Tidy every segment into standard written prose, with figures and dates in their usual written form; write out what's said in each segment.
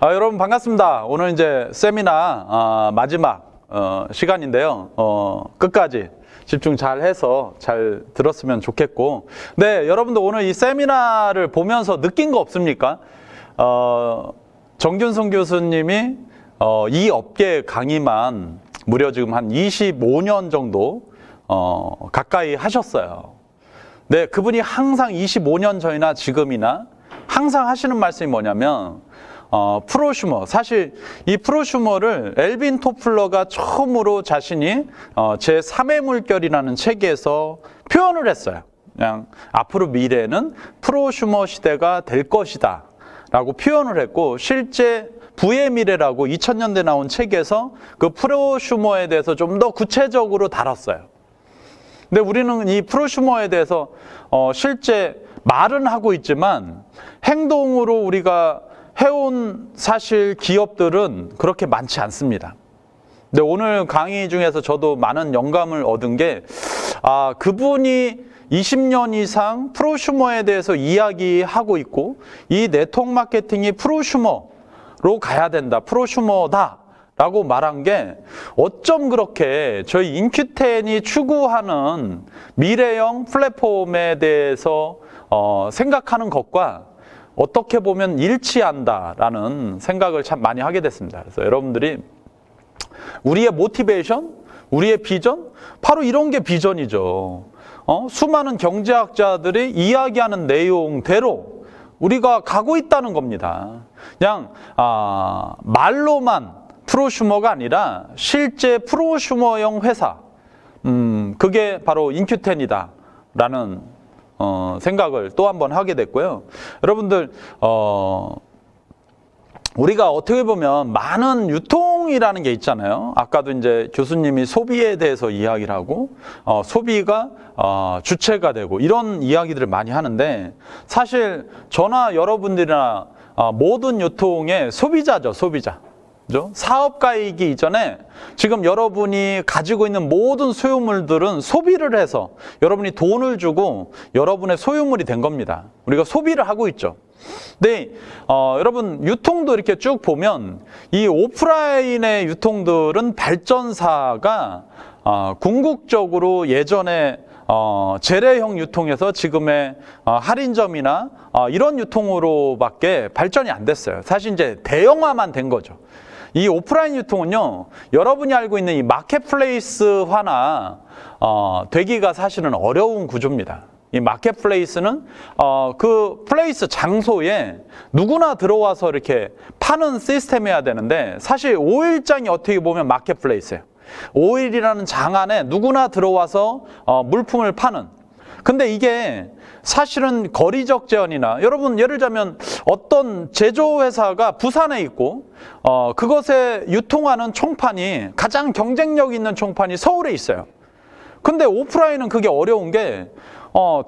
여러분 반갑습니다. 오늘 이제 세미나 마지막 시간인데요. 끝까지 집중 잘 해서 잘 들었으면 좋겠고, 네, 여러분도 오늘 이 세미나를 보면서 느낀 거 없습니까? 정균성 교수님이 이 업계 강의만 무려 지금 한 25년 정도 가까이 하셨어요. 네, 그분이 항상 25년 전이나 지금이나 항상 하시는 말씀이 뭐냐면 프로슈머, 사실 이 프로슈머를 엘빈 토플러가 처음으로 자신이 제3의 물결이라는 책에서 표현을 했어요. 그냥 앞으로 미래는 프로슈머 시대가 될 것이다 라고 표현을 했고, 실제 부의 미래라고 2000년대 나온 책에서 그 프로슈머에 대해서 좀 더 구체적으로 다뤘어요. 근데 우리는 이 프로슈머에 대해서 실제 말은 하고 있지만 행동으로 우리가 해온 사실 기업들은 그렇게 많지 않습니다. 근데 오늘 강의 중에서 저도 많은 영감을 얻은 게 그분이 20년 이상 프로슈머에 대해서 이야기하고 있고, 이 네트워크 마케팅이 프로슈머로 가야 된다, 프로슈머다 라고 말한 게 어쩜 그렇게 저희 인큐텐이 추구하는 미래형 플랫폼에 대해서 생각하는 것과 어떻게 보면 일치한다라는 생각을 참 많이 하게 됐습니다. 그래서 여러분들이 우리의 모티베이션, 우리의 비전, 바로 이런 게 비전이죠. 수많은 경제학자들이 이야기하는 내용대로 우리가 가고 있다는 겁니다. 그냥 말로만 프로슈머가 아니라 실제 프로슈머형 회사, 그게 바로 인큐텐이다 라는 생각을 또 한 번 하게 됐고요. 여러분들 우리가 어떻게 보면 많은 유통이라는 게 있잖아요. 아까도 이제 교수님이 소비에 대해서 이야기를 하고 소비가 주체가 되고 이런 이야기들을 많이 하는데, 사실 저나 여러분들이나 모든 유통의 소비자죠, 소비자. 그죠? 사업가이기 이전에 지금 여러분이 가지고 있는 모든 소유물들은 소비를 해서 여러분이 돈을 주고 여러분의 소유물이 된 겁니다. 우리가 소비를 하고 있죠. 근데 여러분 유통도 이렇게 쭉 보면 이 오프라인의 유통들은 발전사가 궁극적으로 예전에 재래형 유통에서 지금의 할인점이나 이런 유통으로밖에 발전이 안 됐어요. 사실 이제 대형화만 된 거죠. 이 오프라인 유통은요, 여러분이 알고 있는 이 마켓플레이스화나 되기가 사실은 어려운 구조입니다. 이 마켓플레이스는 그 플레이스 장소에 누구나 들어와서 이렇게 파는 시스템이어야 되는데, 사실 오일장이 어떻게 보면 마켓플레이스예요. 오일이라는 장 안에 누구나 들어와서 물품을 파는. 근데 이게 사실은 거리적 제한이나, 여러분 예를 들자면 어떤 제조회사가 부산에 있고 그것에 유통하는 총판이, 가장 경쟁력 있는 총판이 서울에 있어요. 근데 오프라인은 그게 어려운 게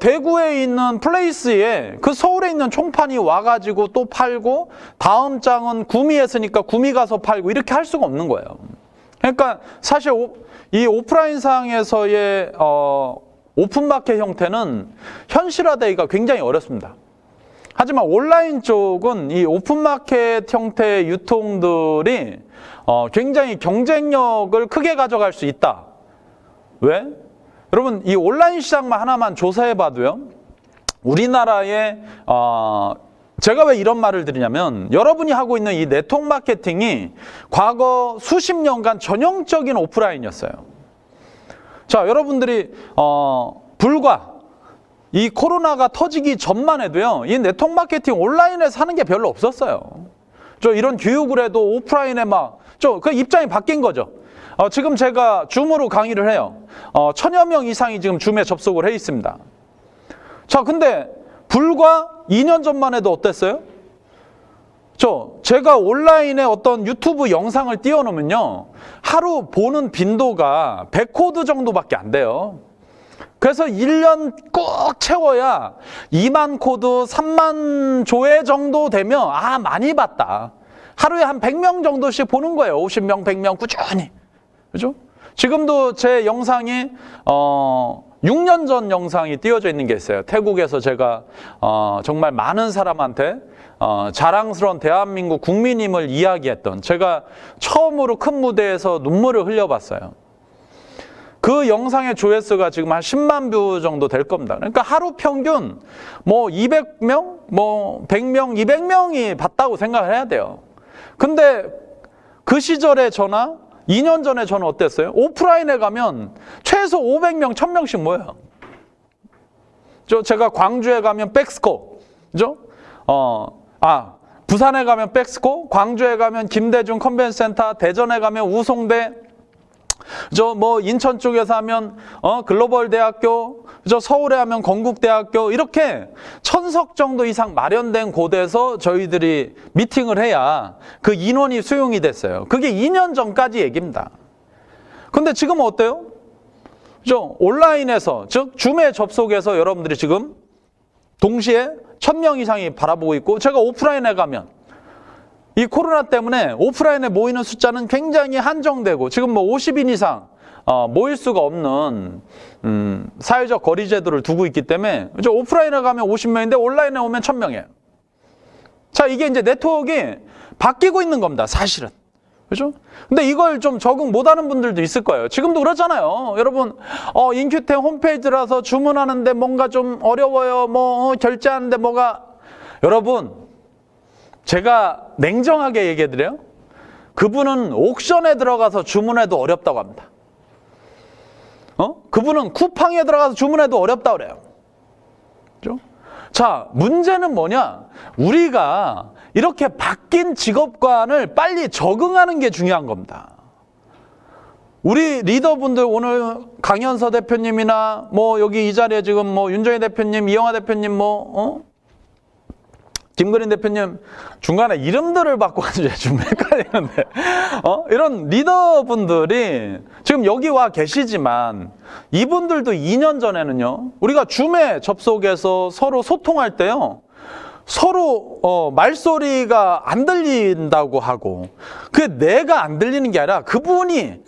대구에 있는 플레이스에 그 서울에 있는 총판이 와가지고 또 팔고, 다음 장은 구미에 있으니까 구미 가서 팔고, 이렇게 할 수가 없는 거예요. 그러니까 사실 이 오프라인 상에서의 오픈마켓 형태는 현실화되기가 굉장히 어렵습니다. 하지만 온라인 쪽은 이 오픈마켓 형태의 유통들이 굉장히 경쟁력을 크게 가져갈 수 있다. 왜? 여러분 이 온라인 시장만 하나만 조사해 봐도요, 우리나라의 제가 왜 이런 말을 드리냐면, 여러분이 하고 있는 이 네트워크 마케팅이 과거 수십 년간 전형적인 오프라인이었어요. 자, 여러분들이 불과 이 코로나가 터지기 전만 해도요, 이 네트워크 마케팅 온라인에서 하는 게 별로 없었어요. 이런 교육을 해도 오프라인에 그 입장이 바뀐 거죠. 지금 제가 줌으로 강의를 해요. 1000여 명 이상이 지금 줌에 접속을 해 있습니다. 자, 근데 불과 2년 전만 해도 어땠어요? 제가 온라인에 어떤 유튜브 영상을 띄워놓으면요, 하루 보는 빈도가 100코드 정도밖에 안 돼요. 그래서 1년 꼭 채워야 2만 코드, 3만 조회 정도 되면 많이 봤다. 하루에 한 100명 정도씩 보는 거예요. 50명, 100명 꾸준히. 그죠? 지금도 제 영상이 6년 전 영상이 띄워져 있는 게 있어요. 태국에서 제가 정말 많은 사람한테 자랑스러운 대한민국 국민임을 이야기했던, 제가 처음으로 큰 무대에서 눈물을 흘려봤어요. 그 영상의 조회수가 지금 한 10만 뷰 정도 될 겁니다. 그러니까 하루 평균 뭐 200명, 뭐 100명, 200명이 봤다고 생각을 해야 돼요. 근데 그 시절에 저나 2년 전에 저는 어땠어요? 오프라인에 가면 최소 500명, 1000명씩 모여요. 제가 광주에 가면 백스코, 그죠? 부산에 가면 백스코, 광주에 가면 김대중 컨벤센터, 대전에 가면 우송대, 인천 쪽에서 하면 글로벌 대학교, 서울에 하면 건국대학교, 이렇게 1000석 정도 이상 마련된 곳에서 저희들이 미팅을 해야 그 인원이 수용이 됐어요. 그게 2년 전까지 얘기입니다. 근데 지금 어때요? 온라인에서, 즉 줌에 접속해서 여러분들이 지금 동시에 1000명 이상이 바라보고 있고, 제가 오프라인에 가면 이 코로나 때문에 오프라인에 모이는 숫자는 굉장히 한정되고, 지금 뭐 50인 이상 모일 수가 없는 사회적 거리 제도를 두고 있기 때문에 오프라인에 가면 50명인데 온라인에 오면 1000명이에요. 자, 이게 이제 네트워크가 바뀌고 있는 겁니다, 사실은. 그죠? 근데 이걸 좀 적응 못하는 분들도 있을 거예요. 지금도 그렇잖아요. 여러분, 인큐템 홈페이지라서 주문하는데 뭔가 좀 어려워요. 결제하는데 뭐가. 여러분, 제가 냉정하게 얘기해드려요. 그분은 옥션에 들어가서 주문해도 어렵다고 합니다. 그분은 쿠팡에 들어가서 주문해도 어렵다고 그래요. 그죠? 자, 문제는 뭐냐? 우리가 이렇게 바뀐 직업관을 빨리 적응하는 게 중요한 겁니다. 우리 리더분들, 오늘 강현서 대표님이나 여기 이 자리에 지금 윤정희 대표님, 이영하 대표님, 김그린 대표님, 중간에 이름들을 바꿔가지고 좀 헷갈리는데, 이런 리더분들이 지금 여기 와 계시지만, 이분들도 2년 전에는요, 우리가 줌에 접속해서 서로 소통할 때요, 서로 말소리가 안 들린다고 하고, 그게 내가 안 들리는 게 아니라 그분이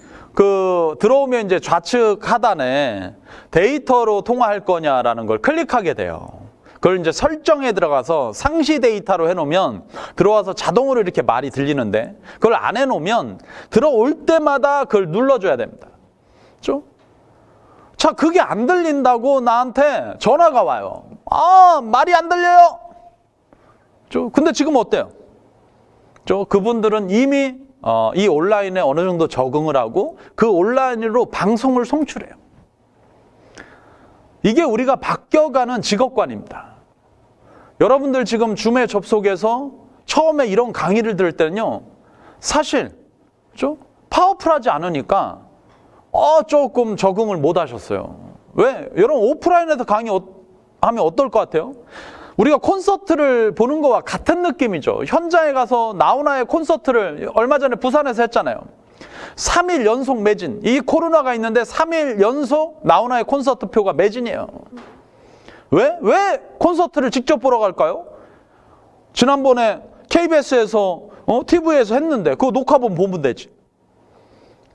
들어오면 이제 좌측 하단에 데이터로 통화할 거냐라는 걸 클릭하게 돼요. 그걸 이제 설정에 들어가서 상시 데이터로 해놓으면 들어와서 자동으로 이렇게 말이 들리는데, 그걸 안 해놓으면 들어올 때마다 그걸 눌러줘야 됩니다. 그렇죠? 자, 그게 안 들린다고 나한테 전화가 와요. 말이 안 들려요. 근데 지금 어때요? 그분들은 이미 이 온라인에 어느 정도 적응을 하고 그 온라인으로 방송을 송출해요. 이게 우리가 바뀌어가는 직업관입니다. 여러분들 지금 줌에 접속해서 처음에 이런 강의를 들을 때는요, 사실 파워풀하지 않으니까 조금 적응을 못 하셨어요. 왜? 여러분 오프라인에서 강의하면 어떨 것 같아요? 우리가 콘서트를 보는 거와 같은 느낌이죠. 현장에 가서 나훈아의 콘서트를 얼마 전에 부산에서 했잖아요. 3일 연속 매진. 이 코로나가 있는데 3일 연속 나훈아의 콘서트 표가 매진이에요. 왜 콘서트를 직접 보러 갈까요? 지난번에 KBS에서 TV에서 했는데 그거 녹화본 보면 되지.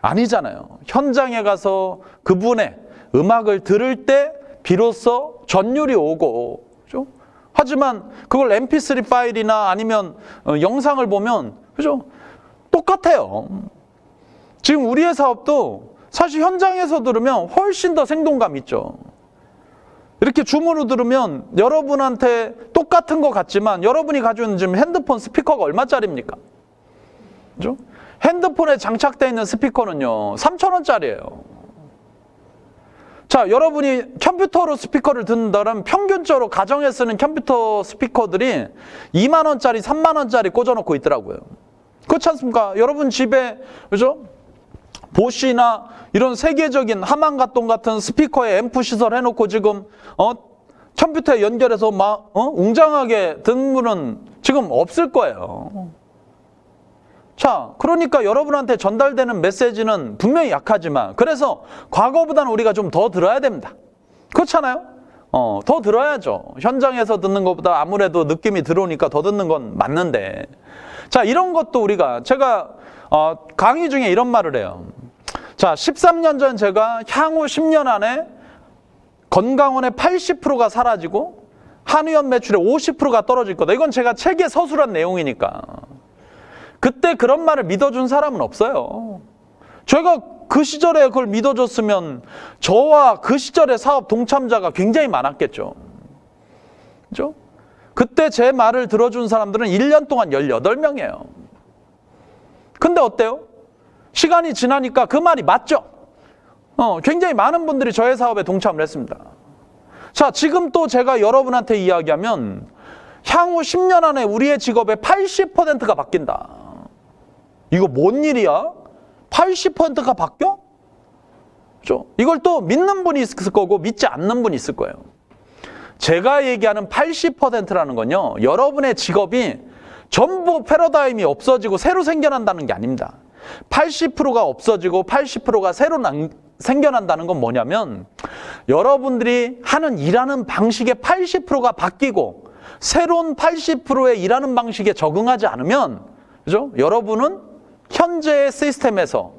아니잖아요. 현장에 가서 그분의 음악을 들을 때 비로소 전율이 오고, 그죠? 하지만 그걸 mp3 파일이나 아니면 영상을 보면, 그죠? 똑같아요. 지금 우리의 사업도 사실 현장에서 들으면 훨씬 더 생동감 있죠. 이렇게 줌으로 들으면 여러분한테 똑같은 것 같지만 여러분이 가지고 있는 지금 핸드폰 스피커가 얼마짜리입니까? 그죠? 핸드폰에 장착되어 있는 스피커는요, 3,000원짜리예요. 자, 여러분이 컴퓨터로 스피커를 듣는다면 평균적으로 가정에 쓰는 컴퓨터 스피커들이 2만 원짜리, 3만 원짜리 꽂아놓고 있더라고요. 그렇지 않습니까? 여러분 집에, 그죠? 보쉬나 이런 세계적인 하만가똥 같은 스피커에 앰프 시설 해놓고 지금 컴퓨터에 연결해서 막 웅장하게 듣는 분은 지금 없을 거예요. 자, 그러니까 여러분한테 전달되는 메시지는 분명히 약하지만, 그래서 과거보다는 우리가 좀 더 들어야 됩니다. 그렇잖아요? 더 들어야죠. 현장에서 듣는 것보다 아무래도 느낌이 들어오니까 더 듣는 건 맞는데. 자, 이런 것도 우리가, 제가 강의 중에 이런 말을 해요. 자, 13년 전 제가 향후 10년 안에 건강원의 80%가 사라지고 한의원 매출의 50%가 떨어질 거다. 이건 제가 책에 서술한 내용이니까. 그때 그런 말을 믿어준 사람은 없어요. 제가 그 시절에 그걸 믿어줬으면 저와 그 시절의 사업 동참자가 굉장히 많았겠죠. 그죠? 그때 제 말을 들어준 사람들은 1년 동안 18명이에요. 근데 어때요? 시간이 지나니까 그 말이 맞죠? 굉장히 많은 분들이 저의 사업에 동참을 했습니다. 자, 지금 또 제가 여러분한테 이야기하면 향후 10년 안에 우리의 직업의 80%가 바뀐다. 이거 뭔 일이야? 80%가 바뀌어? 그렇죠? 이걸 또 믿는 분이 있을 거고 믿지 않는 분이 있을 거예요. 제가 얘기하는 80%라는 건요, 여러분의 직업이 전부 패러다임이 없어지고 새로 생겨난다는 게 아닙니다. 80%가 없어지고 80%가 새로 생겨난다는 건 뭐냐면 여러분들이 일하는 방식의 80%가 바뀌고 새로운 80%의 일하는 방식에 적응하지 않으면, 그죠? 여러분은 현재의 시스템에서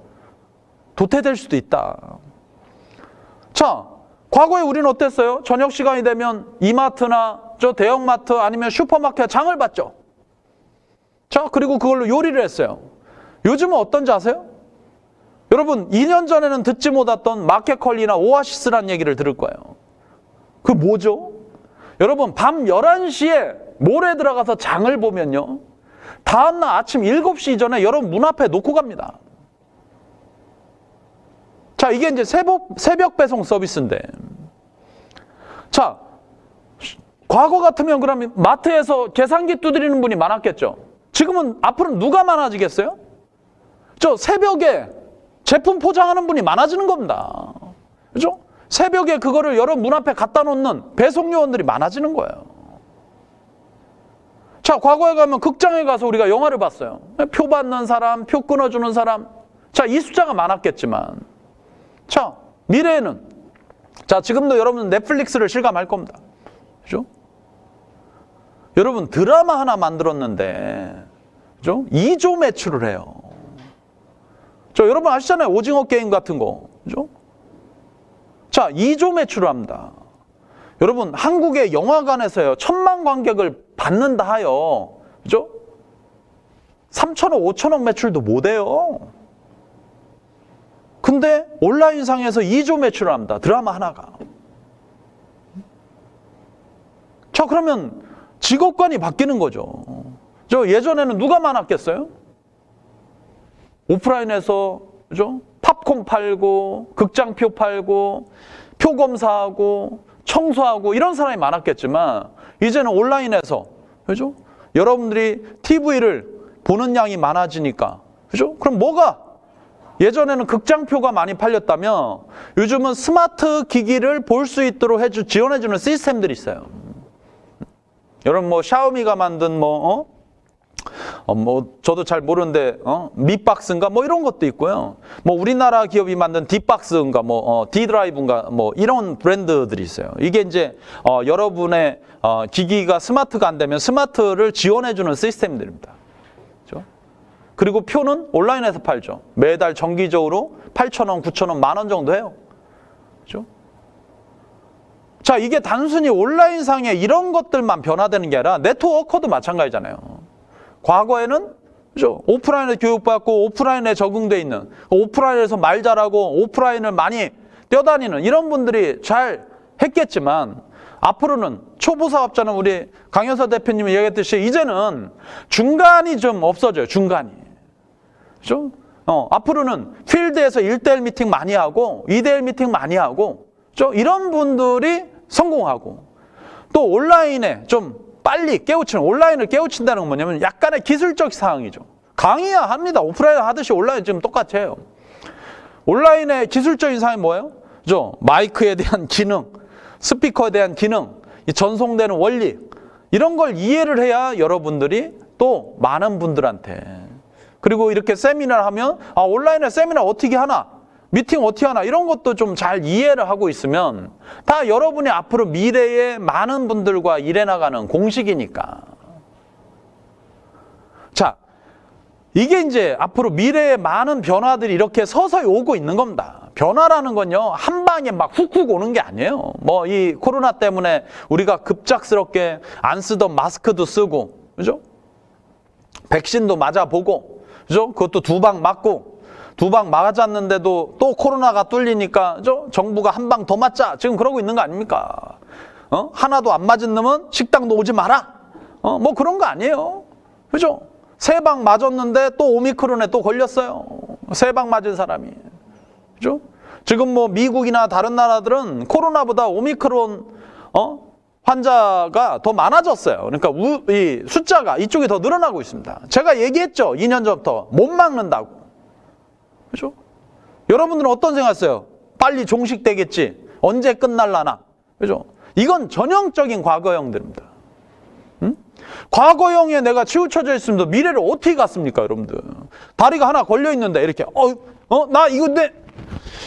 도태될 수도 있다. 자, 과거에 우리는 어땠어요? 저녁 시간이 되면 이마트나 대형마트 아니면 슈퍼마켓 장을 봤죠. 자, 그리고 그걸로 요리를 했어요. 요즘은 어떤지 아세요? 여러분, 2년 전에는 듣지 못했던 마켓컬리나 오아시스라는 얘기를 들을 거예요. 그 뭐죠? 여러분, 밤 11시에 몰에 들어가서 장을 보면요, 다음날 아침 7시 전에 여러분 문 앞에 놓고 갑니다. 자, 이게 이제 새벽 배송 서비스인데, 자, 과거 같으면 그러면 마트에서 계산기 두드리는 분이 많았겠죠. 지금은 앞으로는 누가 많아지겠어요? 새벽에 제품 포장하는 분이 많아지는 겁니다. 그죠? 새벽에 그거를 여러분 문 앞에 갖다 놓는 배송 요원들이 많아지는 거예요. 자, 과거에 가면 극장에 가서 우리가 영화를 봤어요. 표 받는 사람, 표 끊어주는 사람. 자, 이 숫자가 많았겠지만, 자, 미래에는, 자, 지금도 여러분은 넷플릭스를 실감할 겁니다. 그죠? 여러분, 드라마 하나 만들었는데, 그죠? 2조 매출을 해요. 여러분 아시잖아요. 오징어 게임 같은 거. 그죠? 자, 2조 매출을 합니다. 여러분, 한국의 영화관에서요, 1000만 관객을 받는다 하여, 그죠? 3천억, 5천억 매출도 못 해요. 근데 온라인상에서 2조 매출을 합니다. 드라마 하나가. 자, 그러면 직업관이 바뀌는 거죠. 예전에는 누가 많았겠어요? 오프라인에서, 그죠? 팝콘 팔고, 극장표 팔고, 표 검사하고, 청소하고, 이런 사람이 많았겠지만, 이제는 온라인에서, 그죠? 여러분들이 TV를 보는 양이 많아지니까, 그죠? 그럼 뭐가? 예전에는 극장표가 많이 팔렸다면, 요즘은 스마트 기기를 볼 수 있도록 지원해주는 시스템들이 있어요. 여러분, 샤오미가 만든 저도 잘 모르는데, 미박스인가? 이런 것도 있고요. 우리나라 기업이 만든 디박스인가? 디드라이브인가? 이런 브랜드들이 있어요. 이게 이제, 여러분의, 기기가 스마트가 안 되면 스마트를 지원해주는 시스템들입니다. 그렇죠? 그리고 표는 온라인에서 팔죠. 매달 정기적으로 8,000원, 9,000원, 10,000원 정도 해요. 그렇죠? 자, 이게 단순히 온라인상에 이런 것들만 변화되는 게 아니라 네트워커도 마찬가지잖아요. 과거에는, 그죠? 오프라인에 교육받고 오프라인에 적응돼 있는, 오프라인에서 말 잘하고 오프라인을 많이 뛰어다니는 이런 분들이 잘 했겠지만, 앞으로는 초보 사업자는 우리 강현서 대표님이 얘기했듯이 이제는 중간이 좀 없어져요. 중간이. 그죠? 앞으로는 필드에서 1대1 미팅 많이 하고 2대1 미팅 많이 하고, 그죠? 이런 분들이 성공하고, 또 온라인에 좀 빨리 깨우치는, 온라인을 깨우친다는 건 뭐냐면 약간의 기술적 사항이죠. 강의야 합니다. 오프라인 하듯이 온라인 지금 똑같이 해요. 온라인의 기술적인 사항이 뭐예요? 그죠? 마이크에 대한 기능, 스피커에 대한 기능, 이 전송되는 원리, 이런 걸 이해를 해야 여러분들이 또 많은 분들한테, 그리고 이렇게 세미나를 하면 온라인에 세미나 어떻게 하나, 미팅 어떻게 하나, 이런 것도 좀 잘 이해를 하고 있으면 다 여러분이 앞으로 미래에 많은 분들과 일해 나가는 공식이니까. 자, 이게 이제 앞으로 미래에 많은 변화들이 이렇게 서서히 오고 있는 겁니다. 변화라는 건요, 한 방에 막 훅훅 오는 게 아니에요. 뭐 이 코로나 때문에 우리가 급작스럽게 안 쓰던 마스크도 쓰고, 그죠? 백신도 맞아보고, 그죠? 그것도 2방 맞고, 2방 맞았는데도 또 코로나가 뚫리니까, 그죠? 정부가 한 방 더 맞자. 지금 그러고 있는 거 아닙니까? 하나도 안 맞은 놈은 식당도 오지 마라. 뭐 그런 거 아니에요. 그죠? 3방 맞았는데 또 오미크론에 또 걸렸어요. 3방 맞은 사람이. 그죠? 지금 뭐 미국이나 다른 나라들은 코로나보다 오미크론 환자가 더 많아졌어요. 그러니까 이 숫자가 이쪽이 더 늘어나고 있습니다. 제가 얘기했죠. 2년 전부터 못 막는다고. 그죠? 여러분들은 어떤 생각하세요? 빨리 종식되겠지. 언제 끝날라나. 그죠? 이건 전형적인 과거형들입니다. 과거형에 내가 치우쳐져 있으면 미래를 어떻게 갔습니까, 여러분들? 다리가 하나 걸려 있는데 이렇게 나 이거 내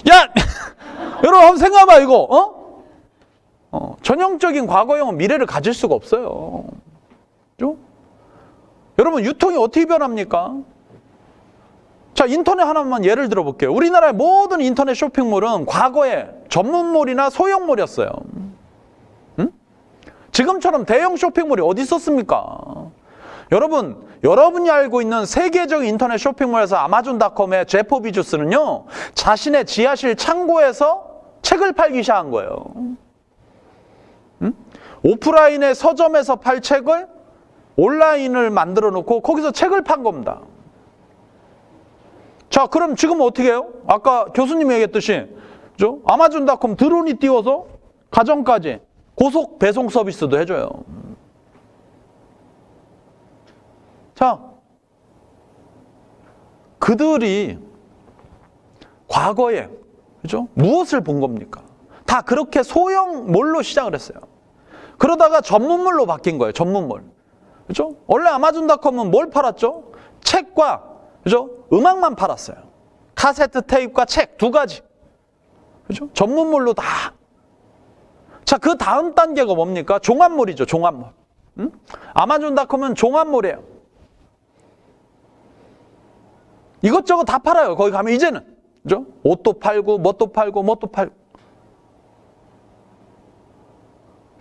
야 여러분 한번 생각해봐 이거 전형적인 과거형은 미래를 가질 수가 없어요. 그죠? 여러분 유통이 어떻게 변합니까? 자, 인터넷 하나만 예를 들어볼게요. 우리나라의 모든 인터넷 쇼핑몰은 과거에 전문몰이나 소형몰이었어요. 지금처럼 대형 쇼핑몰이 어디 있었습니까? 여러분이 알고 있는 세계적인 인터넷 쇼핑몰에서 아마존닷컴의 제프 비조스는요, 자신의 지하실 창고에서 책을 팔기 시작한 거예요. 오프라인의 서점에서 팔 책을 온라인을 만들어 놓고 거기서 책을 판 겁니다. 자, 그럼 지금 어떻게 해요? 아까 교수님이 얘기했듯이, 그죠? 아마존닷컴 드론이 띄워서 가정까지 고속 배송 서비스도 해줘요. 자, 그들이 과거에, 그죠? 무엇을 본 겁니까? 다 그렇게 소형몰로 시작을 했어요. 그러다가 전문몰로 바뀐 거예요, 전문몰. 그죠? 원래 아마존닷컴은 뭘 팔았죠? 책과, 그죠? 음악만 팔았어요. 카세트 테이프와 책 2가지. 그죠? 전문몰로 다. 자, 그 다음 단계가 뭡니까? 종합몰이죠, 종합몰. 아마존닷컴은 종합몰이에요. 이것저것 다 팔아요. 거기 가면 이제는. 그죠? 옷도 팔고, 뭣도 팔고, 뭣도 팔고.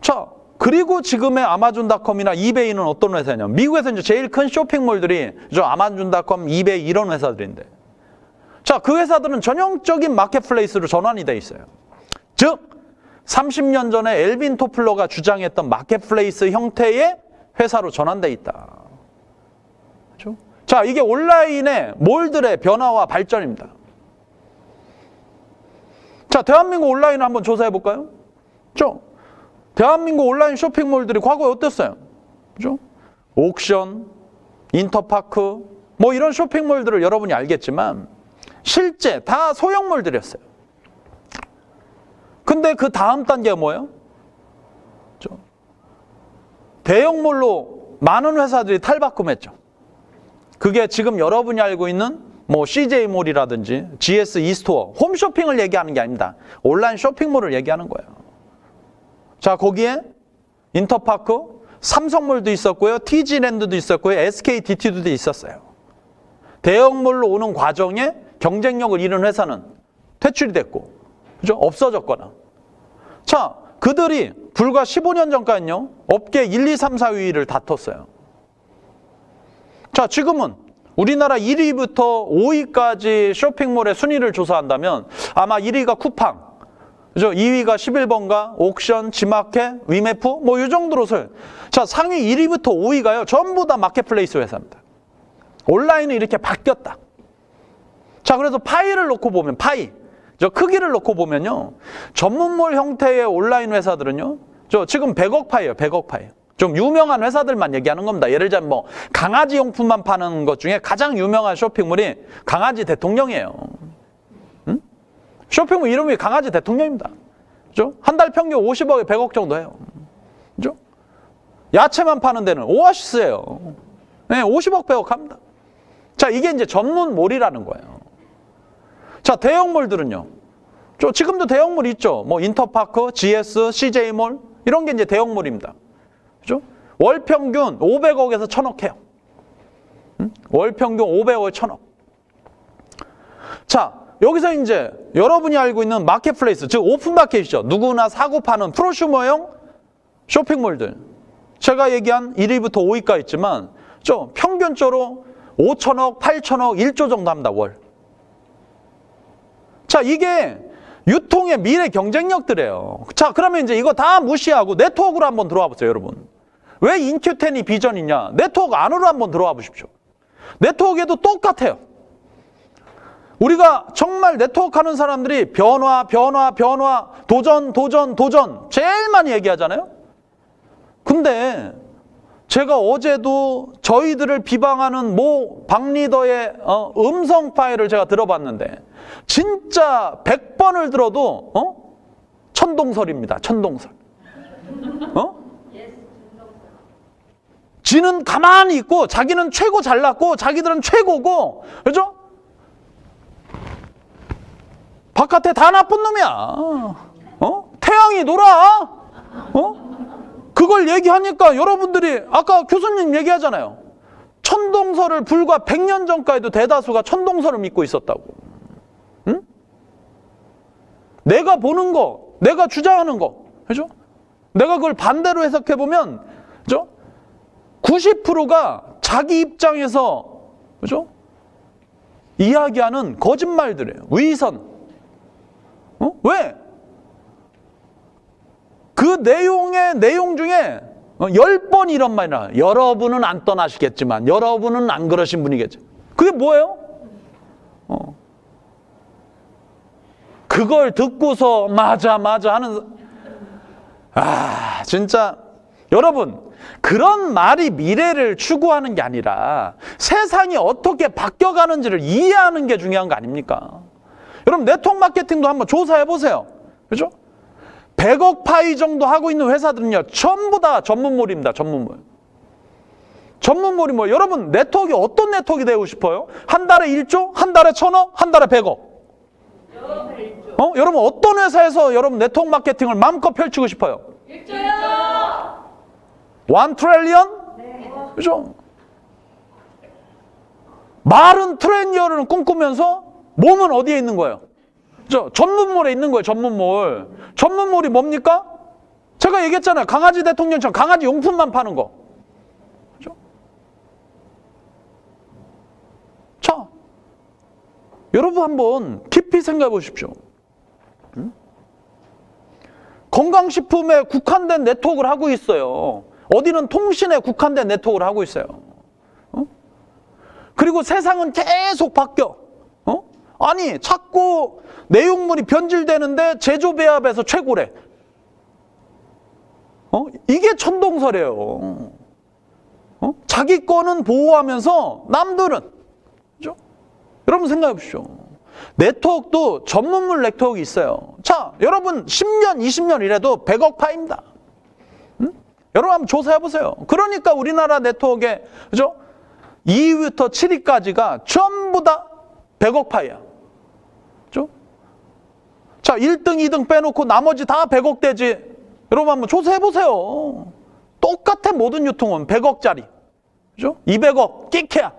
자, 그리고 지금의 아마존닷컴이나 이베이는 어떤 회사냐면, 미국에서 이제 제일 큰 쇼핑몰들이, 그죠? 아마존닷컴, 이베이 이런 회사들인데. 자, 그 회사들은 전형적인 마켓플레이스로 전환이 돼 있어요. 즉, 30년 전에 엘빈 토플러가 주장했던 마켓플레이스 형태의 회사로 전환돼 있다. 그렇죠? 자, 이게 온라인의 몰들의 변화와 발전입니다. 자, 대한민국 온라인을 한번 조사해 볼까요? 그렇죠? 대한민국 온라인 쇼핑몰들이 과거에 어땠어요? 그렇죠? 옥션, 인터파크, 뭐 이런 쇼핑몰들을 여러분이 알겠지만 실제 다 소형몰들이었어요. 근데 그 다음 단계가 뭐예요? 대형몰로 많은 회사들이 탈바꿈했죠. 그게 지금 여러분이 알고 있는 뭐 CJ몰이라든지 GS e스토어, 홈쇼핑을 얘기하는 게 아닙니다. 온라인 쇼핑몰을 얘기하는 거예요. 자, 거기에 인터파크, 삼성몰도 있었고요, TG랜드도 있었고요, SKDT도 있었어요. 대형몰로 오는 과정에 경쟁력을 잃은 회사는 퇴출이 됐고, 그죠? 없어졌거나. 자, 그들이 불과 15년 전까지는요, 업계 1, 2, 3, 4위를 다퉜어요. 자, 지금은 우리나라 1위부터 5위까지 쇼핑몰의 순위를 조사한다면 아마 1위가 쿠팡, 그죠? 2위가 11번가, 옥션, 지마켓, 위메프, 뭐 이 정도로 자, 상위 1위부터 5위가요, 전부 다 마켓플레이스 회사입니다. 온라인이 이렇게 바뀌었다. 자, 그래서 파이를 놓고 보면, 저 크기를 놓고 보면요, 전문몰 형태의 온라인 회사들은요, 지금 100억 파이예요, 100억 파이. 좀 유명한 회사들만 얘기하는 겁니다. 예를 들자면 뭐 강아지 용품만 파는 것 중에 가장 유명한 쇼핑몰이 강아지 대통령이에요. 쇼핑몰 이름이 강아지 대통령입니다. 그죠? 한 달 평균 50억에 100억 정도 해요. 그죠? 야채만 파는 데는 오아시스예요. 네, 50억, 100억 합니다. 자, 이게 이제 전문몰이라는 거예요. 자, 대형몰들은요. 지금도 대형몰 있죠. 뭐 인터파크, GS, CJ몰 이런 게 이제 대형몰입니다. 그죠? 월 평균 500억에서 1000억 해요. 월 평균 500억에 1000억. 자, 여기서 이제 여러분이 알고 있는 마켓플레이스, 즉 오픈마켓이죠. 누구나 사고 파는 프로슈머형 쇼핑몰들. 제가 얘기한 1위부터 5위가 있지만 좀 평균적으로 5천억, 8천억, 1조 정도 합니다, 월. 자, 이게 유통의 미래 경쟁력들이에요. 자, 그러면 이제 이거 다 무시하고 네트워크로 한번 들어와 보세요, 여러분. 왜 인큐텐이 비전이냐? 네트워크 안으로 한번 들어와 보십시오. 네트워크에도 똑같아요. 우리가 정말 네트워크 하는 사람들이 변화, 도전, 제일 많이 얘기하잖아요. 근데 제가 어제도 저희들을 비방하는 모 박리더의 음성 파일을 제가 들어봤는데 진짜 100번을 들어도 천동설입니다. 천동설. 지는 가만히 있고 자기는 최고 잘났고 자기들은 최고고, 그죠? 바깥에 다 나쁜 놈이야. 태양이 놀아. 그걸 얘기하니까 여러분들이 아까 교수님 얘기하잖아요. 천동설을 불과 100년 전까지도 대다수가 천동설을 믿고 있었다고. 응? 내가 보는 거, 내가 주장하는 거, 그죠? 내가 그걸 반대로 해석해보면, 그죠? 90%가 자기 입장에서, 그죠? 이야기하는 거짓말들이에요. 위선. 왜? 그 내용 중에 10번 이런 말이 나와요. 여러분은 안 떠나시겠지만, 여러분은 안 그러신 분이겠죠. 그게 뭐예요? 그걸 듣고서 맞아 하는, 진짜 여러분, 그런 말이 미래를 추구하는 게 아니라 세상이 어떻게 바뀌어가는지를 이해하는 게 중요한 거 아닙니까? 여러분, 네트워크 마케팅도 한번 조사해 보세요. 그죠? 100억 파이 정도 하고 있는 회사들은요, 전부 다 전문몰입니다. 전문몰. 전문몰이 뭐예요? 여러분, 네트워크가 어떤 네트워크가 되고 싶어요? 한 달에 1조? 한 달에 1,000억? 한 달에 100억? 여러분, 어떤 회사에서 여러분 네트워크 마케팅을 마음껏 펼치고 싶어요? 1조요! 1 트릴리언? 네. 그죠? 말은 트릴리언을 꿈꾸면서 몸은 어디에 있는 거예요? 그죠? 전문몰에 있는 거예요, 전문몰. 전문몰이 뭡니까? 제가 얘기했잖아요. 강아지 대통령처럼 강아지 용품만 파는 거. 그죠? 자, 여러분 한번 깊이 생각해 보십시오. 건강식품에 국한된 네트워크를 하고 있어요. 어디는 통신에 국한된 네트워크를 하고 있어요. 그리고 세상은 계속 바뀌어. 아니, 자꾸 내용물이 변질되는데 제조배합에서 최고래. 이게 천동설이에요. 자기 거는 보호하면서 남들은. 그죠? 여러분 생각해 보십시오. 네트워크도 전문물 네트워크 있어요. 자, 여러분 10년, 20년 이래도 100억 파입니다. 여러분 한번 조사해 보세요. 그러니까 우리나라 네트워크에, 그죠? 2위부터 7위까지가 전부 다 100억 파이야. 그죠? 자, 1등, 2등 빼놓고 나머지 다 100억대지. 여러분 한번 조사해 보세요. 똑같아, 모든 유통은 100억짜리. 그죠? 200억, 끼케야.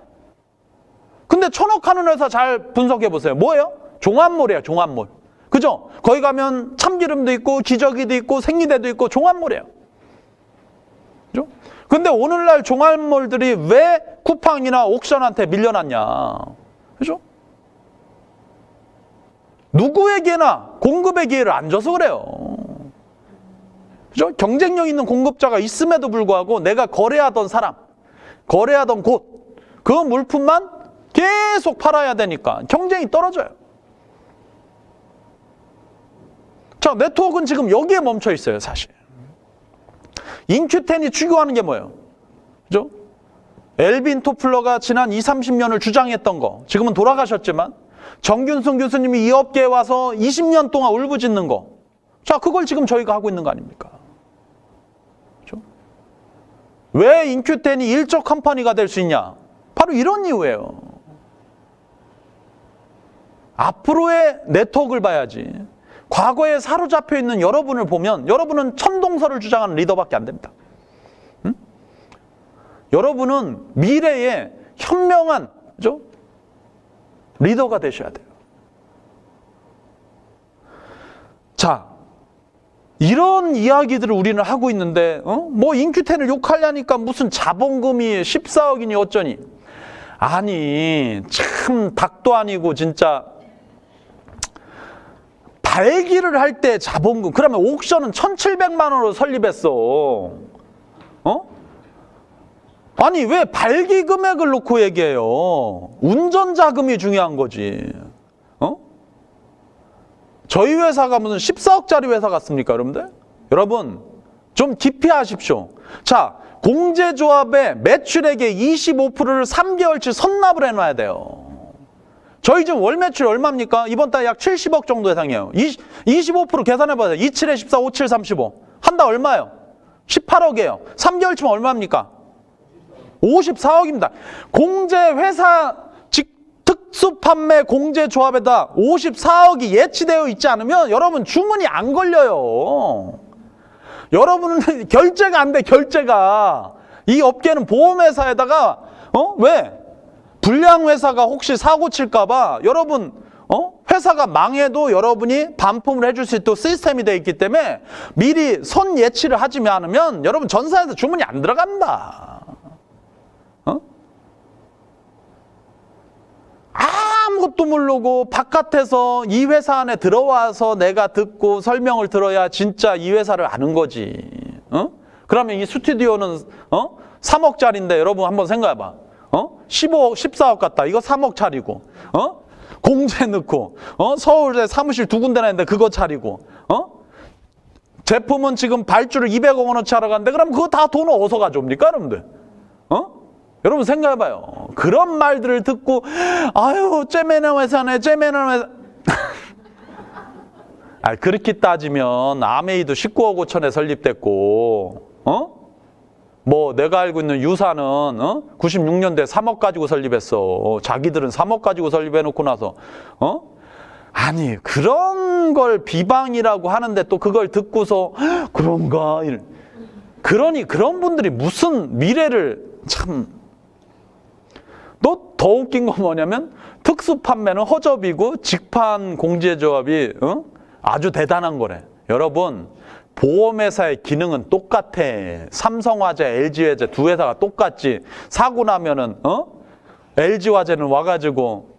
근데 1,000억 하는 회사 잘 분석해 보세요. 뭐예요? 종합몰이에요, 종합몰. 그죠? 거기 가면 참기름도 있고, 기저귀도 있고, 생리대도 있고, 종합몰이에요. 그죠? 근데 오늘날 종합몰들이 왜 쿠팡이나 옥션한테 밀려났냐? 그죠? 누구에게나 공급의 기회를 안 줘서 그래요. 그죠? 경쟁력 있는 공급자가 있음에도 불구하고 내가 거래하던 사람, 거래하던 곳, 그 물품만 계속 팔아야 되니까 경쟁이 떨어져요. 자, 네트워크는 지금 여기에 멈춰 있어요, 사실. 인큐텐이 추구하는 게 뭐예요? 그죠? 엘빈 토플러가 지난 20, 30년을 주장했던 거, 지금은 돌아가셨지만 정균승 교수님이 이 업계에 와서 20년 동안 울부짖는 거, 자, 그걸 지금 저희가 하고 있는 거 아닙니까? 그죠? 왜 인큐텐이 일적 컴퍼니가 될 수 있냐? 바로 이런 이유예요. 앞으로의 네트워크를 봐야지. 과거에 사로잡혀 있는 여러분을 보면 여러분은 천동설을 주장하는 리더밖에 안 됩니다. 응? 여러분은 미래의 현명한, 그죠? 리더가 되셔야 돼요. 자, 이런 이야기들을 우리는 하고 있는데, 뭐 인큐텐을 욕하려니까 무슨 자본금이 14억이니 어쩌니. 아니, 참 닭도 아니고 진짜 발기를 할 때 자본금, 그러면 옥션은 1,700만 원으로 설립했어. 아니, 왜 발기 금액을 놓고 얘기해요? 운전 자금이 중요한 거지. 저희 회사가 무슨 14억짜리 회사 같습니까, 여러분들? 여러분, 좀 깊이 하십시오. 자, 공제조합의 매출액의 25%를 3개월치 선납을 해놔야 돼요. 저희 지금 월 매출 얼마입니까? 이번 달 약 70억 정도 예상이에요. 25% 계산해봐요. 27에 14, 57, 35. 한 달 얼마예요? 18억이에요. 3개월치면 얼마입니까? 54억입니다. 공제회사 특수판매 공제조합에다 54억이 예치되어 있지 않으면 여러분 주문이 안 걸려요. 여러분은 결제가 안 돼, 결제가. 이 업계는 보험회사에다가 왜? 불량회사가 혹시 사고 칠까봐 여러분 회사가 망해도 여러분이 반품을 해줄 수 있도록 시스템이 되어 있기 때문에 미리 선 예치를 하지 않으면 여러분 전사에서 주문이 안 들어간다. 아무것도 모르고 바깥에서 이 회사 안에 들어와서 내가 듣고 설명을 들어야 진짜 이 회사를 아는 거지. 그러면 이 스튜디오는 3억짜리인데 여러분 한번 생각해봐. 15억, 14억 같다. 이거 3억 차리고, 공제 넣고, 서울에 사무실 2군데나 있는데 그거 차리고, 제품은 지금 발주를 200억 원어치 하러 가는데 그럼 그거 다 돈을 어디서 가져옵니까, 여러분들? 여러분 생각해봐요. 그런 말들을 듣고, 아유, 째매는 회사네, 째매는 회사. 그렇게 따지면 아메이도 19억 5천에 설립됐고, 뭐 내가 알고 있는 유사는 96년대 3억 가지고 설립했어. 자기들은 3억 가지고 설립해놓고 나서 아니 그런 걸 비방이라고 하는데 또 그걸 듣고서 그런가 그러니 그런 분들이 무슨 미래를 참. 또 더 웃긴 건 뭐냐면 특수 판매는 허접이고 직판 공제조합이 아주 대단한 거래. 여러분 보험회사의 기능은 똑같아. 삼성화재, LG화재 두 회사가 똑같지. 사고 나면은 LG화재는 와가지고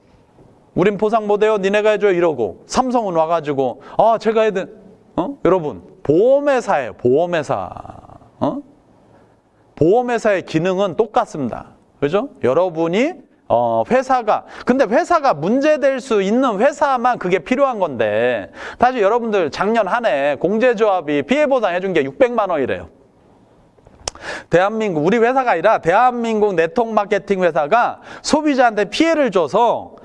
우린 보상 못해요. 니네가 해줘 이러고 삼성은 와가지고 제가 해야 돼. 여러분 보험회사예요. 보험회사. 보험회사의 기능은 똑같습니다. 그죠? 여러분이 근데 회사가 문제될 수 있는 회사만 그게 필요한 건데 사실 여러분들 작년 한 해 공제조합이 피해보상 해준 게 600만 원이래요. 대한민국, 우리 회사가 아니라 대한민국 네트워크 마케팅 회사가 소비자한테 피해를 줘서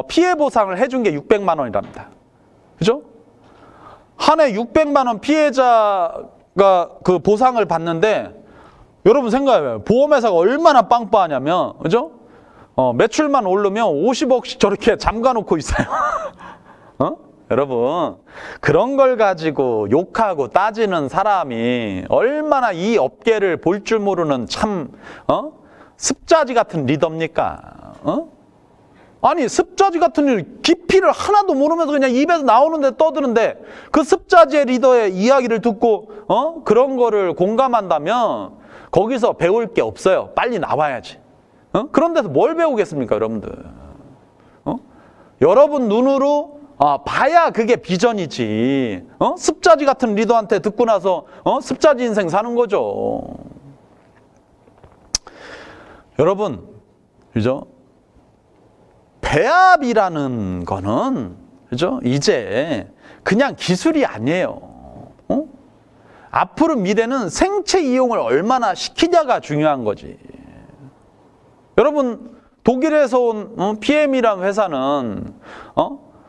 피해보상을 해준 게 600만 원이랍니다. 그죠? 한 해 600만 원 피해자가 그 보상을 받는데 여러분 생각해봐요. 보험회사가 얼마나 빵빵하냐면, 그죠? 매출만 오르면 50억씩 저렇게 잠가놓고 있어요. 여러분, 그런 걸 가지고 욕하고 따지는 사람이 얼마나 이 업계를 볼 줄 모르는 참, 습자지 같은 리더입니까? 아니, 습자지 같은 일, 깊이를 하나도 모르면서 그냥 입에서 나오는데 떠드는데 그 습자지의 리더의 이야기를 듣고, 그런 거를 공감한다면 거기서 배울 게 없어요. 빨리 나와야지. 그런 데서 뭘 배우겠습니까, 여러분들? 여러분 눈으로 봐야 그게 비전이지. 습자지 같은 리더한테 듣고 나서 습자지 인생 사는 거죠. 여러분, 그죠? 배합이라는 거는 그죠? 이제 그냥 기술이 아니에요. 앞으로 미래는 생체 이용을 얼마나 시키냐가 중요한 거지. 여러분 독일에서 온 PM이라는 회사는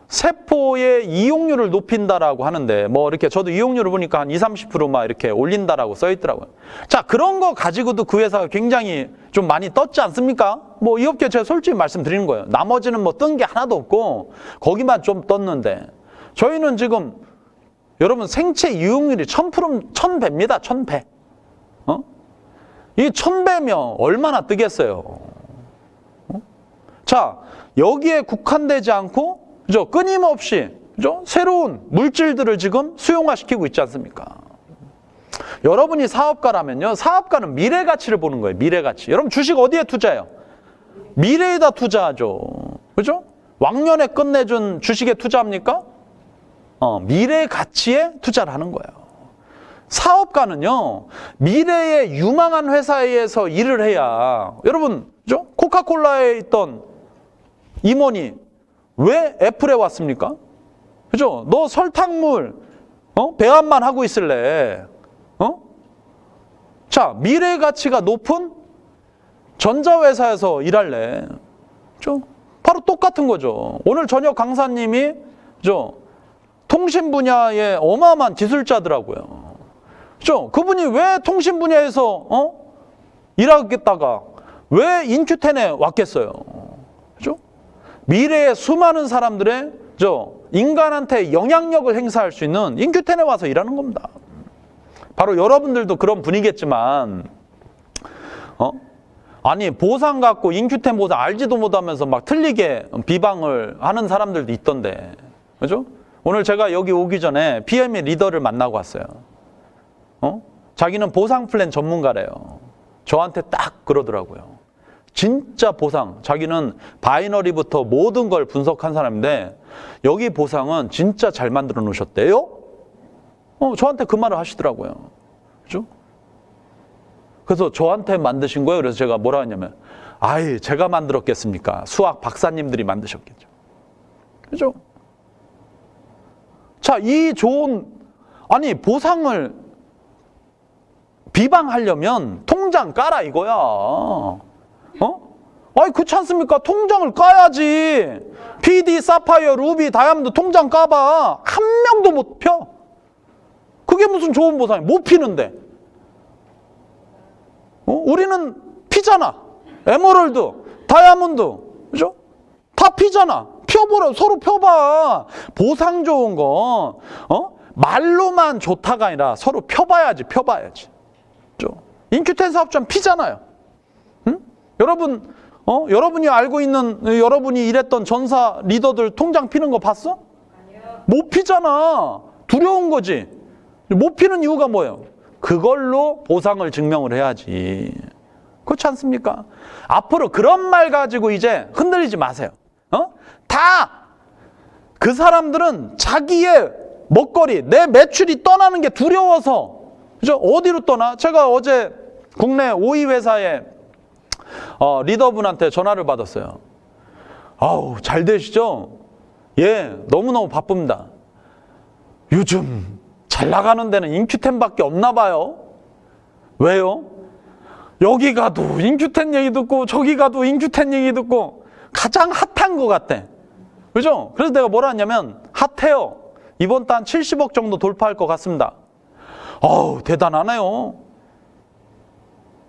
세포의 이용률을 높인다라고 하는데 뭐 이렇게 저도 이용률을 보니까 한 20, 30%막 이렇게 올린다라고 써 있더라고요. 자, 그런 거 가지고도 그 회사가 굉장히 좀 많이 떴지 않습니까? 뭐 이 업계 제가 솔직히 말씀드리는 거예요. 나머지는 뭐 뜬 게 하나도 없고 거기만 좀 떴는데 저희는 지금 여러분 생체 이용률이 1000배입니다. 1000배. 이 1000배면 얼마나 뜨겠어요. 자, 여기에 국한되지 않고 그죠? 끊임없이 그죠? 새로운 물질들을 지금 수용화시키고 있지 않습니까? 여러분이 사업가라면요, 사업가는 미래 가치를 보는 거예요. 미래 가치. 여러분 주식 어디에 투자해요? 미래에다 투자하죠. 그죠? 왕년에 끝내준 주식에 투자합니까? 미래 가치에 투자를 하는 거예요. 사업가는요, 미래에 유망한 회사에서 일을 해야, 여러분, 그죠? 코카콜라에 있던 임원이 왜 애플에 왔습니까? 그죠? 너 설탕물, 배합만 하고 있을래. 자, 미래 가치가 높은 전자회사에서 일할래. 그죠? 바로 똑같은 거죠. 오늘 저녁 강사님이, 그죠? 통신 분야의 어마어마한 기술자더라고요. 그죠? 그분이 왜 통신 분야에서, 일하겠다가 왜 인큐텐에 왔겠어요? 그죠? 미래의 수많은 사람들의, 인간한테 영향력을 행사할 수 있는 인큐텐에 와서 일하는 겁니다. 바로 여러분들도 그런 분이겠지만, 아니 보상 갖고 인큐텐 보상 알지도 못하면서 막 틀리게 비방을 하는 사람들도 있던데, 그죠? 오늘 제가 여기 오기 전에 PM의 리더를 만나고 왔어요. 자기는 보상 플랜 전문가래요. 저한테 딱 그러더라고요. 진짜 보상, 자기는 바이너리부터 모든 걸 분석한 사람인데 여기 보상은 진짜 잘 만들어 놓으셨대요. 저한테 그 말을 하시더라고요. 그죠? 그래서 저한테 만드신 거예요. 그래서 제가 뭐라 했냐면, 아이, 제가 만들었겠습니까? 수학 박사님들이 만드셨겠죠. 그죠? 자, 이 좋은, 아니, 보상을 비방하려면 통장 까라 이거야. 아니, 그렇지 않습니까? 통장을 까야지. PD, 사파이어, 루비, 다이아몬드 통장 까봐. 한 명도 못 펴. 그게 무슨 좋은 보상이야? 못 피는데. 우리는 피잖아. 에메랄드, 다이아몬드, 그죠? 다 피잖아. 펴보라, 서로 펴봐. 보상 좋은 거, 말로만 좋다가 아니라 서로 펴봐야지. 그죠? 인큐텐 사업자는 피잖아요. 응? 여러분, 여러분이 알고 있는, 여러분이 일했던 전사 리더들 통장 피는 거 봤어? 아니요. 못 피잖아. 두려운 거지. 못 피는 이유가 뭐예요? 그걸로 보상을 증명을 해야지. 그렇지 않습니까? 앞으로 그런 말 가지고 이제 흔들리지 마세요. 다 그 사람들은 자기의 먹거리, 내 매출이 떠나는 게 두려워서, 그죠? 어디로 떠나? 제가 어제 국내 5위 회사의 리더분한테 전화를 받았어요. 아우, 잘 되시죠? 예, 너무너무 바쁩니다. 요즘 잘 나가는 데는 인큐텐밖에 없나 봐요. 왜요? 여기 가도 인큐텐 얘기 듣고 저기 가도 인큐텐 얘기 듣고 가장 핫한 것 같대. 그죠? 그래서 내가 뭐라 했냐면, 핫해요. 이번 달 70억 정도 돌파할 것 같습니다. 어우, 대단하네요.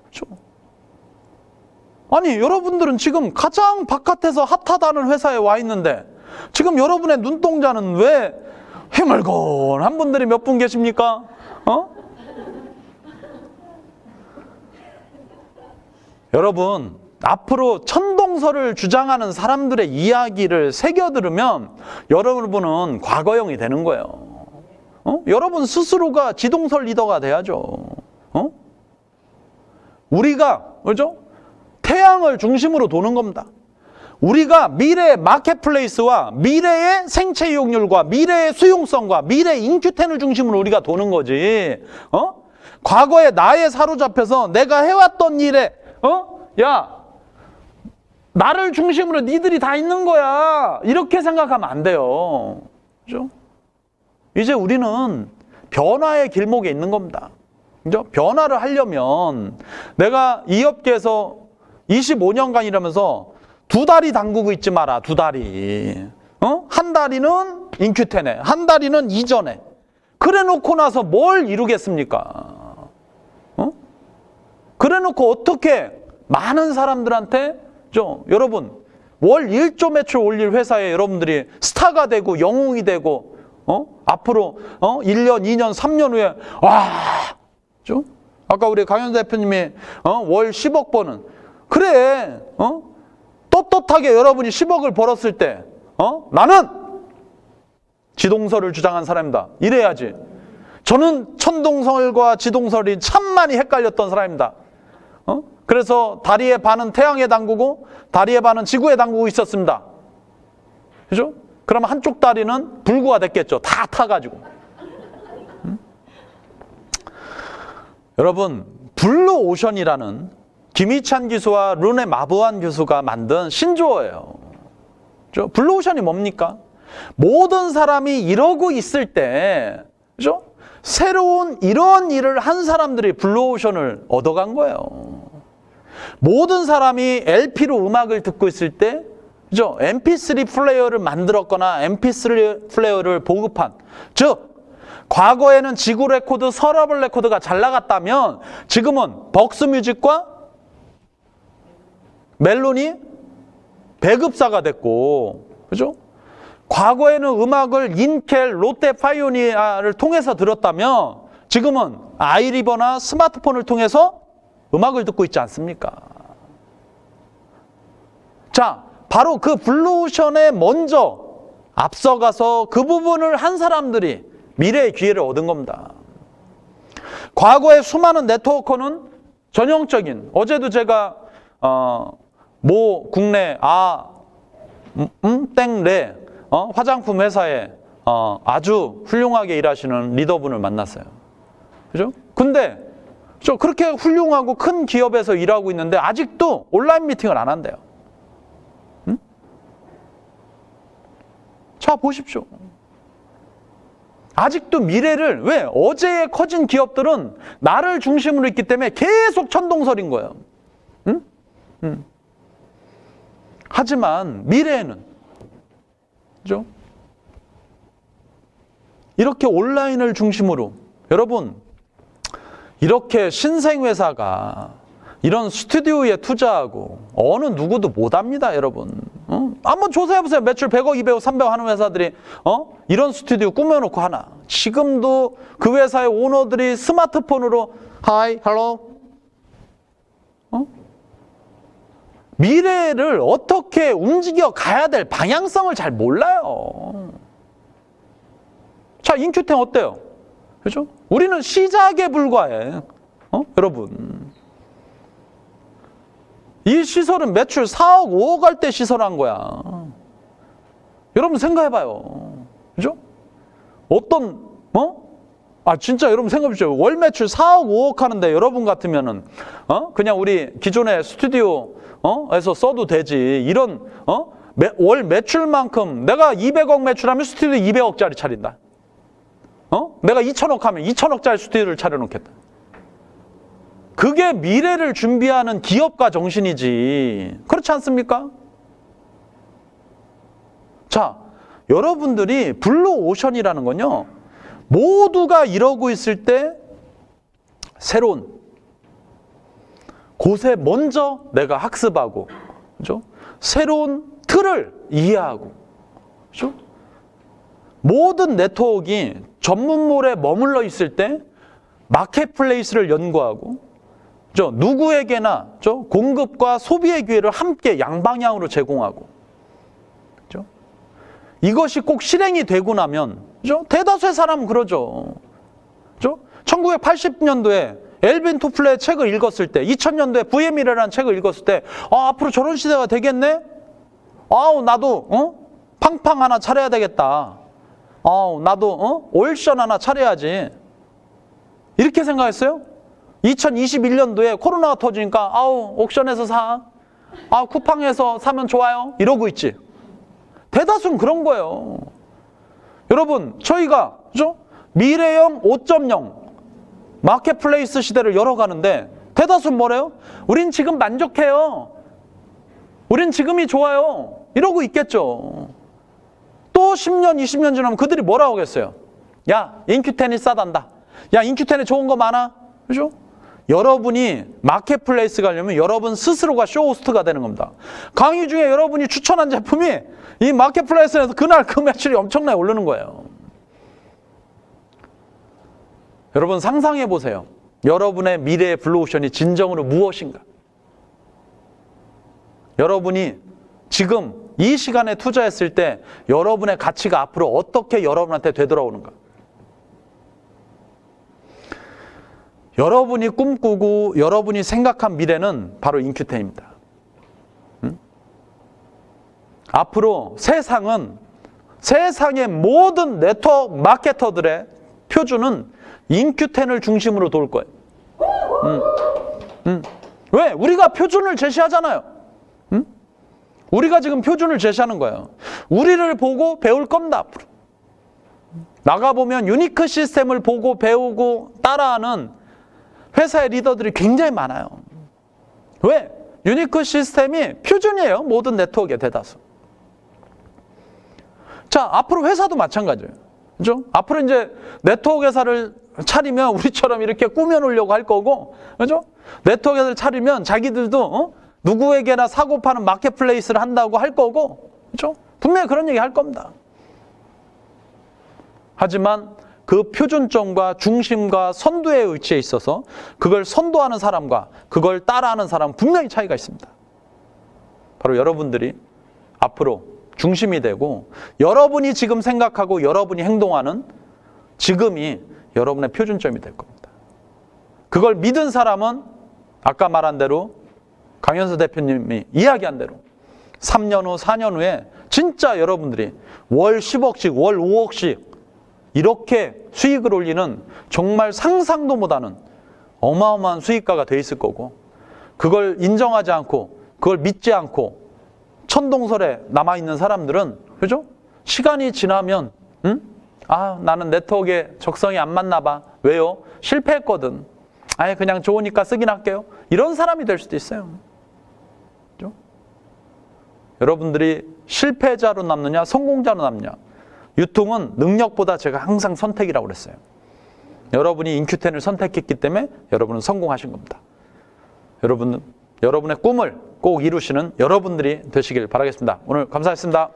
그죠? 아니, 여러분들은 지금 가장 바깥에서 핫하다는 회사에 와 있는데 지금 여러분의 눈동자는 왜 해멀건한 분들이 몇 분 계십니까? 여러분, 앞으로 천동설을 주장하는 사람들의 이야기를 새겨 들으면 여러분은 과거형이 되는 거예요. 여러분 스스로가 지동설 리더가 돼야죠. 우리가, 그죠? 태양을 중심으로 도는 겁니다. 우리가 미래의 마켓플레이스와 미래의 생체 이용률과 미래의 수용성과 미래의 인큐텐을 중심으로 우리가 도는 거지. 과거에 나에 사로잡혀서 내가 해왔던 일에, 야, 나를 중심으로 니들이 다 있는 거야. 이렇게 생각하면 안 돼요. 그죠? 이제 우리는 변화의 길목에 있는 겁니다. 그죠? 변화를 하려면 내가 이 업계에서 25년간 일하면서 두 다리 담그고 있지 마라. 두 다리. 한 다리는 인큐텐에, 한 다리는 이전에. 그래 놓고 나서 뭘 이루겠습니까? 그래 놓고 어떻게 많은 사람들한테, 여러분, 월 1조 매출 올릴 회사에 여러분들이 스타가 되고 영웅이 되고, 앞으로 1년, 2년, 3년 후에 와, 아까 우리 강현 대표님이 월 10억 버는, 그래, 떳떳하게 여러분이 10억을 벌었을 때, 나는 지동설을 주장한 사람입니다. 이래야지. 저는 천동설과 지동설이 참 많이 헷갈렸던 사람입니다. 그래서 다리의 반은 태양에 담그고 다리의 반은 지구에 담그고 있었습니다. 그죠? 그러면 한쪽 다리는 불구가 됐겠죠. 다 타가지고. 여러분, 블루오션이라는 김희찬 교수와 르네 마부안 교수가 만든 신조어예요. 블루오션이 뭡니까? 모든 사람이 이러고 있을 때, 그죠? 새로운 이런 일을 한 사람들이 블루오션을 얻어간 거예요. 모든 사람이 LP로 음악을 듣고 있을 때, 그죠? MP3 플레이어를 만들었거나 MP3 플레이어를 보급한, 즉 과거에는 지구 레코드, 서러블 레코드가 잘 나갔다면 지금은 벅스뮤직과 멜론이 배급사가 됐고, 그죠? 과거에는 음악을 인켈, 롯데 파이오니아를 통해서 들었다면 지금은 아이리버나 스마트폰을 통해서 음악을 듣고 있지 않습니까? 자, 바로 그 블루오션에 먼저 앞서가서 그 부분을 한 사람들이 미래의 기회를 얻은 겁니다. 과거의 수많은 네트워커는 전형적인, 어제도 제가 모 국내 땡레 화장품 회사에 아주 훌륭하게 일하시는 리더분을 만났어요. 그죠? 근데 저 그렇게 훌륭하고 큰 기업에서 일하고 있는데 아직도 온라인 미팅을 안 한대요. 응? 자, 보십시오. 아직도 미래를, 왜? 어제의 커진 기업들은 나를 중심으로 있기 때문에 계속 천동설인 거예요. 응? 하지만 미래에는, 그죠? 이렇게 온라인을 중심으로, 여러분, 이렇게 신생회사가 이런 스튜디오에 투자하고 어느 누구도 못합니다, 여러분. 한번 조사해보세요. 매출 100억, 200억, 300억 하는 회사들이 이런 스튜디오 꾸며놓고 하나. 지금도 그 회사의 오너들이 스마트폰으로 하이, 헬로. 미래를 어떻게 움직여 가야 될 방향성을 잘 몰라요. 자, 인큐텐 어때요? 그죠? 우리는 시작에 불과해. 여러분. 이 시설은 매출 4억, 5억 할 때 시설한 거야. 여러분 생각해봐요. 그죠? 어떤, 진짜 여러분 생각해보세요. 월 매출 4억, 5억 하는데 여러분 같으면은, 그냥 우리 기존의 스튜디오에서 써도 되지. 이런, 월 매출만큼 내가 200억 매출하면 스튜디오 200억짜리 차린다. 내가 2천억 하면 2천억짜리 스튜디오를 차려놓겠다. 그게 미래를 준비하는 기업가 정신이지. 그렇지 않습니까? 자, 여러분들이 블루오션이라는 건요, 모두가 이러고 있을 때 새로운 곳에 먼저 내가 학습하고, 그죠? 새로운 틀을 이해하고, 그죠? 모든 네트워크가 전문몰에 머물러 있을 때 마켓플레이스를 연구하고, 누구에게나 공급과 소비의 기회를 함께 양방향으로 제공하고, 그죠? 이것이 꼭 실행이 되고 나면, 그죠? 대다수의 사람은 그러죠. 그죠? 1980년도에 엘빈 토플러의 책을 읽었을 때, 2000년도에 VM이라는 책을 읽었을 때, 앞으로 저런 시대가 되겠네? 나도 팡팡 하나 차려야 되겠다. 나도 오일션 하나 차려야지. 이렇게 생각했어요? 2021년도에 코로나가 터지니까 옥션에서 사. 쿠팡에서 사면 좋아요. 이러고 있지. 대다수는 그런 거예요. 여러분, 저희가 그죠? 미래형 5.0 마켓플레이스 시대를 열어가는데 대다수는 뭐래요? 우린 지금 만족해요. 우린 지금이 좋아요. 이러고 있겠죠. 또 10년, 20년 지나면 그들이 뭐라고 하겠어요? 야, 인큐텐이 싸단다. 야, 인큐텐에 좋은 거 많아. 그죠? 여러분이 마켓플레이스 가려면 여러분 스스로가 쇼호스트가 되는 겁니다. 강의 중에 여러분이 추천한 제품이 이 마켓플레이스에서 그날 그 매출이 엄청나게 오르는 거예요. 여러분 상상해 보세요. 여러분의 미래의 블루오션이 진정으로 무엇인가? 여러분이 지금 이 시간에 투자했을 때 여러분의 가치가 앞으로 어떻게 여러분한테 되돌아오는가? 여러분이 꿈꾸고 여러분이 생각한 미래는 바로 인큐텐입니다. 앞으로 세상의 모든 네트워크 마케터들의 표준은 인큐텐을 중심으로 돌 거예요. 왜? 우리가 표준을 제시하잖아요. 우리가 지금 표준을 제시하는 거예요. 우리를 보고 배울 겁니다, 앞으로. 나가보면 유니크 시스템을 보고 배우고 따라하는 회사의 리더들이 굉장히 많아요. 왜? 유니크 시스템이 표준이에요. 모든 네트워크의 대다수. 자, 앞으로 회사도 마찬가지예요. 그죠? 앞으로 이제 네트워크 회사를 차리면 우리처럼 이렇게 꾸며놓으려고 할 거고, 그죠? 네트워크 회사를 차리면 자기들도 누구에게나 사고 파는 마켓플레이스를 한다고 할 거고, 그죠? 분명히 그런 얘기 할 겁니다. 하지만 그 표준점과 중심과 선두의 위치에 있어서 그걸 선도하는 사람과 그걸 따라하는 사람은 분명히 차이가 있습니다. 바로 여러분들이 앞으로 중심이 되고 여러분이 지금 생각하고 여러분이 행동하는 지금이 여러분의 표준점이 될 겁니다. 그걸 믿은 사람은 아까 말한 대로 강현수 대표님이 이야기한 대로 3년 후, 4년 후에 진짜 여러분들이 월 10억씩, 월 5억씩 이렇게 수익을 올리는 정말 상상도 못하는 어마어마한 수익가가 돼 있을 거고, 그걸 인정하지 않고 그걸 믿지 않고 천동설에 남아있는 사람들은, 그죠? 시간이 지나면 나는 네트워크에 적성이 안 맞나 봐. 왜요? 실패했거든. 아예 그냥 좋으니까 쓰긴 할게요. 이런 사람이 될 수도 있어요. 그죠? 여러분들이 실패자로 남느냐 성공자로 남느냐, 유통은 능력보다 제가 항상 선택이라고 그랬어요. 여러분이 인큐텐을 선택했기 때문에 여러분은 성공하신 겁니다. 여러분의 꿈을 꼭 이루시는 여러분들이 되시길 바라겠습니다. 오늘 감사했습니다.